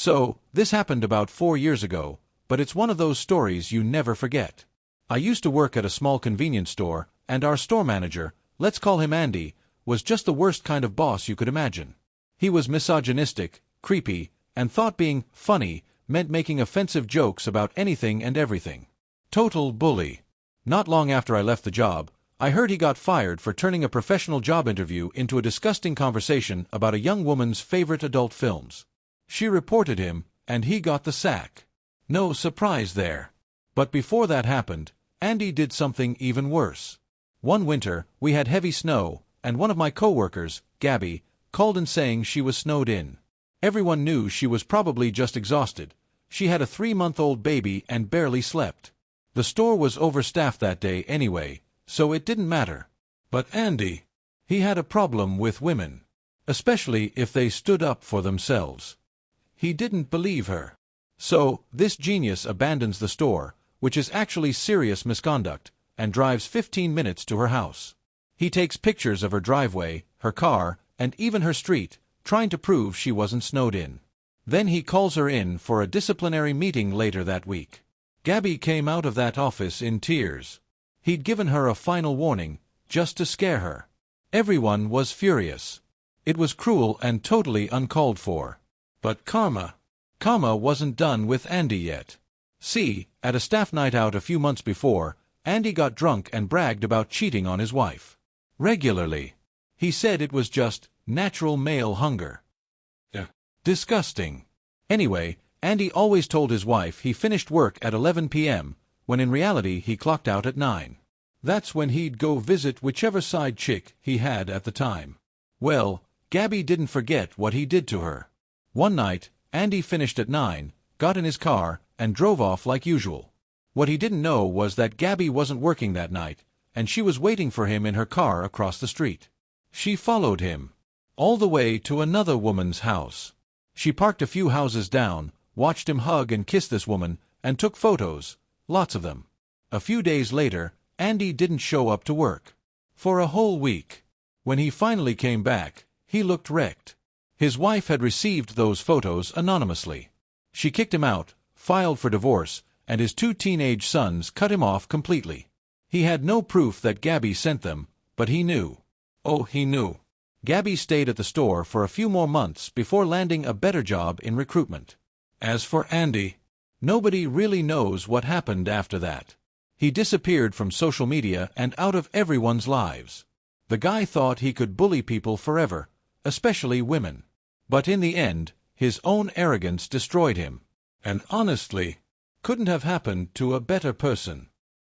So, this happened about 4 years ago, but it's one of those stories you never forget. I used to work at a small convenience store, and our store manager, let's call him Andy, was just the worst kind of boss you could imagine. He was misogynistic, creepy, and thought being funny meant making offensive jokes about anything and everything. Total bully. Not long after I left the job, I heard he got fired for turning a professional job interview into a disgusting conversation about a young woman's favorite adult films. She reported him, and he got the sack. No surprise there. But before that happened, Andy did something even worse. One winter, we had heavy snow, and one of my coworkers, Gabby, called in saying she was snowed in. Everyone knew she was probably just exhausted. She had a 3-month-old baby and barely slept. The store was overstaffed that day anyway, so it didn't matter. But Andy, he had a problem with women, especially if they stood up for themselves. He didn't believe her. So, this genius abandons the store, which is actually serious misconduct, and drives 15 minutes to her house. He takes pictures of her driveway, her car, and even her street, trying to prove she wasn't snowed in. Then he calls her in for a disciplinary meeting later that week. Gabby came out of that office in tears. He'd given her a final warning, just to scare her. Everyone was furious. It was cruel and totally uncalled for. But karma wasn't done with Andy yet. See, at a staff night out a few months before, Andy got drunk and bragged about cheating on his wife. Regularly. He said it was just natural male hunger. Disgusting. Anyway, Andy always told his wife he finished work at 11 p.m., when in reality he clocked out at 9. That's when he'd go visit whichever side chick he had at the time. Well, Gabby didn't forget what he did to her. One night, Andy finished at 9, got in his car, and drove off like usual. What he didn't know was that Gabby wasn't working that night, and she was waiting for him in her car across the street. She followed him all the way to another woman's house. She parked a few houses down, watched him hug and kiss this woman, and took photos, lots of them. A few days later, Andy didn't show up to work. For a whole week. When he finally came back, he looked wrecked. His wife had received those photos anonymously. She kicked him out, filed for divorce, and his 2 teenage sons cut him off completely. He had no proof that Gabby sent them, but he knew. Oh, he knew. Gabby stayed at the store for a few more months before landing a better job in recruitment. As for Andy, nobody really knows what happened after that. He disappeared from social media and out of everyone's lives. The guy thought he could bully people forever, especially women. But in the end, his own arrogance destroyed him. And honestly, couldn't have happened to a better person.